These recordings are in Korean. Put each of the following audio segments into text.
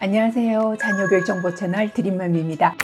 안녕하세요. 자녀교육정보 채널 드림맘입니다.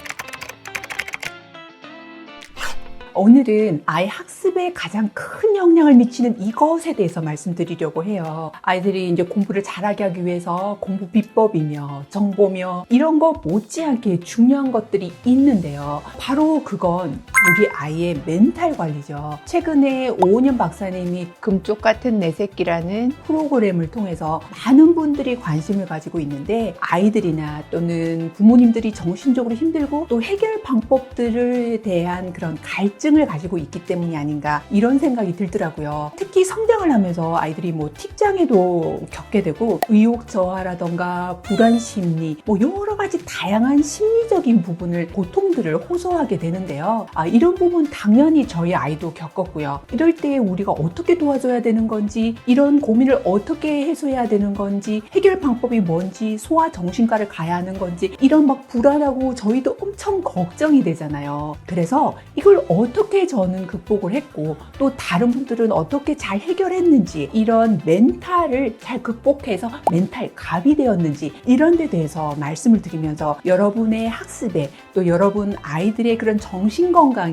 오늘은 아이 학습에 가장 큰 영향을 미치는 이것에 대해서 말씀드리려고 해요. 아이들이 이제 공부를 잘하게 하기 위해서 공부 비법이며 정보며 이런 거 못지않게 중요한 것들이 있는데요. 바로 그건 우리 아이의 멘탈 관리죠. 최근에 오은영 박사님이 금쪽 같은 내 새끼라는 프로그램을 통해서 많은 분들이 관심을 가지고 있는데, 아이들이나 또는 부모님들이 정신적으로 힘들고 또 해결 방법들에 대한 그런 갈증을 가지고 있기 때문이 아닌가, 이런 생각이 들더라고요. 특히 성장을 하면서 아이들이 틱장애도 겪게 되고 의욕 저하라던가 불안 심리, 여러 가지 다양한 심리적인 부분을 고통들을 호소하게 되는데요. 이런 부분 당연히 저희 아이도 겪었고요. 이럴 때 우리가 어떻게 도와줘야 되는 건지, 이런 고민을 어떻게 해소해야 되는 건지, 해결 방법이 뭔지, 소아정신과를 가야 하는 건지, 이런 불안하고 저희도 엄청 걱정이 되잖아요. 그래서 이걸 어떻게 저는 극복을 했고, 또 다른 분들은 어떻게 잘 해결했는지, 이런 멘탈을 잘 극복해서 멘탈 갑이 되었는지, 이런 데 대해서 말씀을 드리면서 여러분의 학습에, 또 여러분 아이들의 그런 정신건강에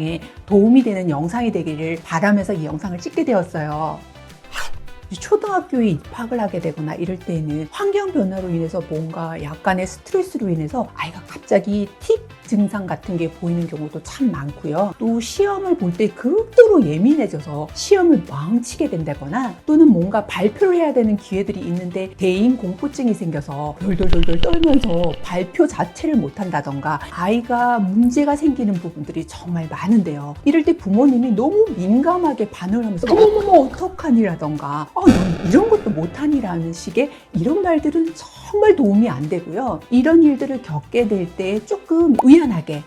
도움이 되는 영상이 되기를 바라면서 이 영상을 찍게 되었어요. 초등학교에 입학을 하게 되거나 이럴 때는 환경 변화로 인해서 뭔가 약간의 스트레스로 인해서 아이가 갑자기 틱 증상 같은 게 보이는 경우도 참 많고요. 또 시험을 볼 때 극도로 예민해져서 시험을 망치게 된다거나, 또는 뭔가 발표를 해야 되는 기회들이 있는데 대인 공포증이 생겨서 돌돌돌돌 떨면서 발표 자체를 못한다던가, 아이가 문제가 생기는 부분들이 정말 많은데요. 이럴 때 부모님이 너무 민감하게 반응을 하면서 어머머머 어떡하니라던가, 넌 이런 것도 못하니라는 식의 이런 말들은 정말 도움이 안 되고요. 이런 일들을 겪게 될 때 조금 의연하게,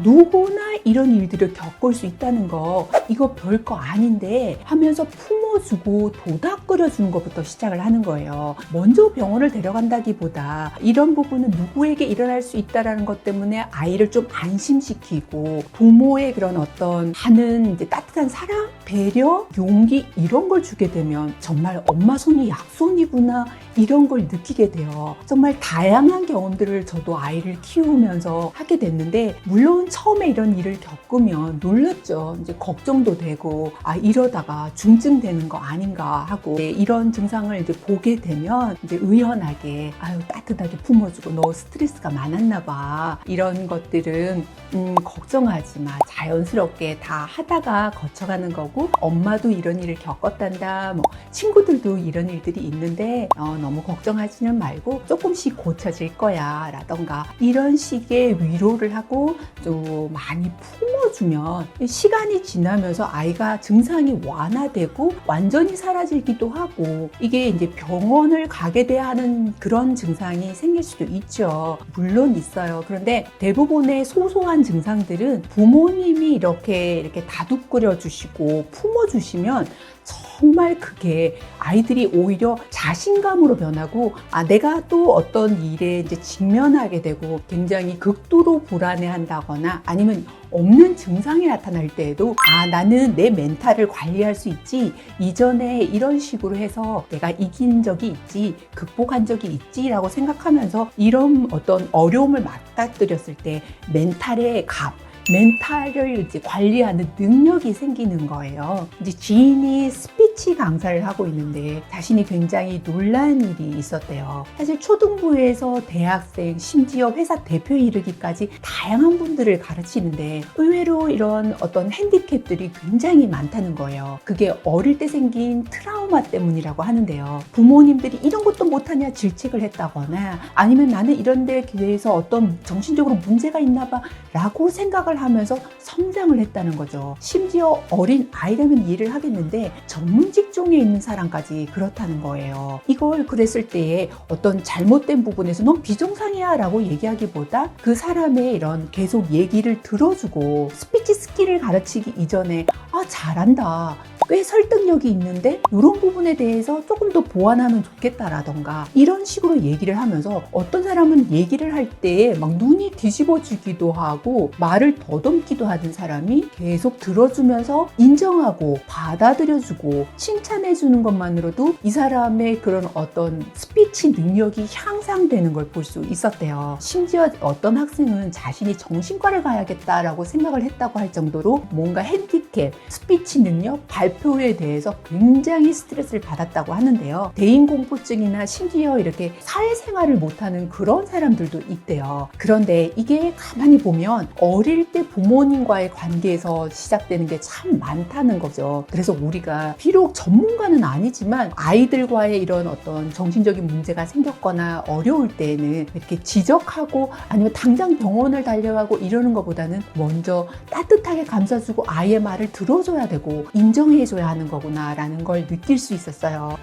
누구나 이런 일들을 겪을 수 있다는 거, 이거 별거 아닌데 하면서 품어주고 도닥거려주는 것부터 시작을 하는 거예요. 먼저 병원을 데려간다기보다 이런 부분은 누구에게 일어날 수 있다는 것 때문에 아이를 좀 안심시키고, 부모의 그런 어떤 하는 이제 따뜻한 사랑, 배려, 용기, 이런 걸 주게 되면 정말 엄마 손이 약손이구나, 이런 걸 느끼게 돼요. 정말 다양한 경험들을 저도 아이를 키우면서 하게 됐는데, 물론 처음에 이런 일을 겪으면 놀랐죠. 이제 걱정도 되고, 이러다가 중증 되는 거 아닌가 하고, 이런 증상을 이제 보게 되면 이제 의연하게, 따뜻하게 품어주고, 너 스트레스가 많았나 봐, 이런 것들은 걱정하지 마, 자연스럽게 다 하다가 거쳐가는 거고, 엄마도 이런 일을 겪었단다, 친구들도 이런 일들이 있는데 너무 걱정하지는 말고 조금씩 고쳐질 거야 라던가, 이런 식의 위로를 하고 좀 많이 품어주면 시간이 지나면서 아이가 증상이 완화되고 완전히 사라지기도 하고, 이게 이제 병원을 가게 돼야 하는 그런 증상이 생길 수도 있죠. 물론 있어요. 그런데 대부분의 소소한 증상들은 부모님이 이렇게 다독거려 주시고 품어주시면 정말 그게 아이들이 오히려 자신감으로 변하고, 내가 또 어떤 일에 이제 직면하게 되고 굉장히 극도로 불안해한다거나, 아니면 없는 증상이 나타날 때에도 나는 내 멘탈을 관리할 수 있지, 이전에 이런 식으로 해서 내가 이긴 적이 있지, 극복한 적이 있지 라고 생각하면서 이런 어떤 어려움을 맞닥뜨렸을 때 멘탈의 멘탈을 이제 관리하는 능력이 생기는 거예요. 이제 지인이 스피치 강사를 하고 있는데 자신이 굉장히 놀란 일이 있었대요. 사실 초등부에서 대학생, 심지어 회사 대표에 이르기까지 다양한 분들을 가르치는데 의외로 이런 어떤 핸디캡들이 굉장히 많다는 거예요. 그게 어릴 때 생긴 트라우마 때문이라고 하는데요. 부모님들이 이런 것도 못하냐 질책을 했다거나, 아니면 나는 이런 데 대해서 어떤 정신적으로 문제가 있나 봐 라고 생각을 하면서 성장을 했다는 거죠. 심지어 어린 아이라면 이해를 하겠는데 전문 직종에 있는 사람까지 그렇다는 거예요. 이걸 그랬을 때에 어떤 잘못된 부분에서 넌 비정상이야 라고 얘기하기보다 그 사람의 이런 계속 얘기를 들어주고, 스피치 스킬을 가르치기 이전에 잘한다, 꽤 설득력이 있는데 이런 부분에 대해서 조금 더 보완하면 좋겠다라던가, 이런 식으로 얘기를 하면서 어떤 사람은 얘기를 할 때 막 눈이 뒤집어지기도 하고 말을 더듬기도 하는 사람이 계속 들어주면서 인정하고 받아들여주고 칭찬해주는 것만으로도 이 사람의 그런 어떤 스피치 능력이 향상되는 걸 볼 수 있었대요. 심지어 어떤 학생은 자신이 정신과를 가야겠다라고 생각을 했다고 할 정도로 뭔가 핸디캡, 스피치 능력, 발표에 대해서 굉장히 스트레스를 받았다고 하는데요. 대인공포증이나 심지어 이렇게 사회생활을 못하는 그런 사람들도 있대요. 그런데 이게 가만히 보면 어릴 때 부모님과의 관계에서 시작되는 게 참 많다는 거죠. 그래서 우리가 비록 전문가는 아니지만 아이들과의 이런 어떤 정신적인 문제가 생겼거나 어려울 때에는 이렇게 지적하고 아니면 당장 병원을 달려가고 이러는 것보다는 먼저 따뜻하게 감싸주고 아이의 말을 들어줘야 되고 인정해줘야 하는 거구나라는 걸 느낄 수 있었어요.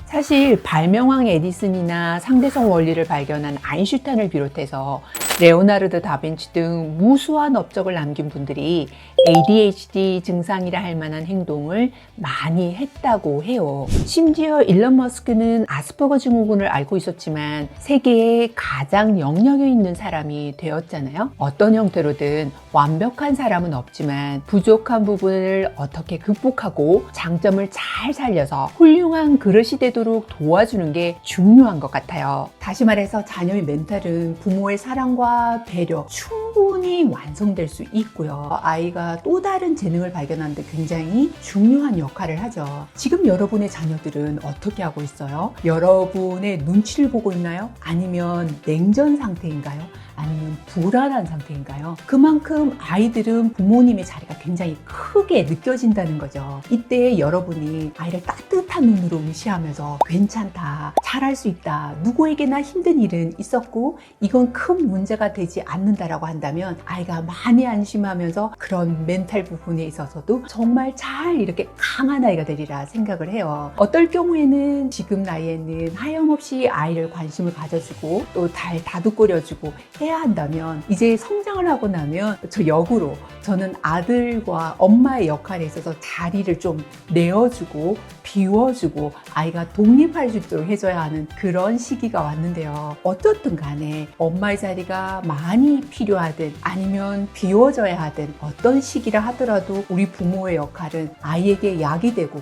사실 발명왕 에디슨이나 상대성 원리를 발견한 아인슈타인을 비롯해서 레오나르도 다빈치 등 무수한 업적을 남긴 분들이 ADHD 증상이라 할 만한 행동을 많이 했다고 해요. 심지어 일론 머스크는 아스퍼거 증후군을 앓고 있었지만 세계에 가장 영향력 있는 사람이 되었잖아요. 어떤 형태로든 완벽한 사람은 없지만 부족한 부분을 어떻게 극복하고 장점을 잘 살려서 훌륭한 그릇이 되도록 도와주는 게 중요한 것 같아요. 다시 말해서 자녀의 멘탈은 부모의 사랑과 배려 충분히 완성될 수 있고요. 아이가 또 다른 재능을 발견하는데 굉장히 중요한 역할을 하죠. 지금 여러분의 자녀들은 어떻게 하고 있어요? 여러분의 눈치를 보고 있나요? 아니면 냉전 상태인가요? 아니면 불안한 상태인가요? 그만큼 아이들은 부모님의 자리가 굉장히 크게 느껴진다는 거죠. 이때 여러분이 아이를 따뜻한 눈으로 응시하면서 괜찮다, 잘할 수 있다, 누구에게나 힘든 일은 있었고 이건 큰 문제가 되지 않는다라고 한다면 아이가 많이 안심하면서 그런 멘탈 부분에 있어서도 정말 잘 이렇게 강한 아이가 되리라 생각을 해요. 어떨 경우에는 지금 나이에는 하염없이 아이를 관심을 가져주고 또 잘 다독거려주고 해야 한다면 이제 성장을 하고 나면 저 역으로 저는 아들과 엄마의 역할에 있어서 자리를 좀 내어주고 비워주고 아이가 독립할 수 있도록 해줘야 하는 그런 시기가 왔는데요. 어떻든 간에 엄마의 자리가 많이 필요하든 아니면 비워져야 하든 어떤 시기라 하더라도 우리 부모의 역할은 아이에게 약이 되고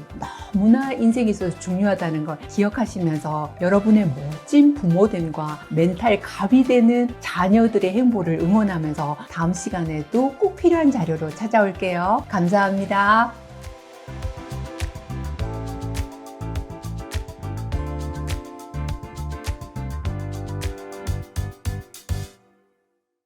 너무나 인생에 있어서 중요하다는 걸 기억하시면서 여러분의 멋진 부모됨과 멘탈 갑이 되는 자녀들의 행보를 응원하면서 다음 시간에도 꼭 필요한 자료로 찾아올게요. 감사합니다.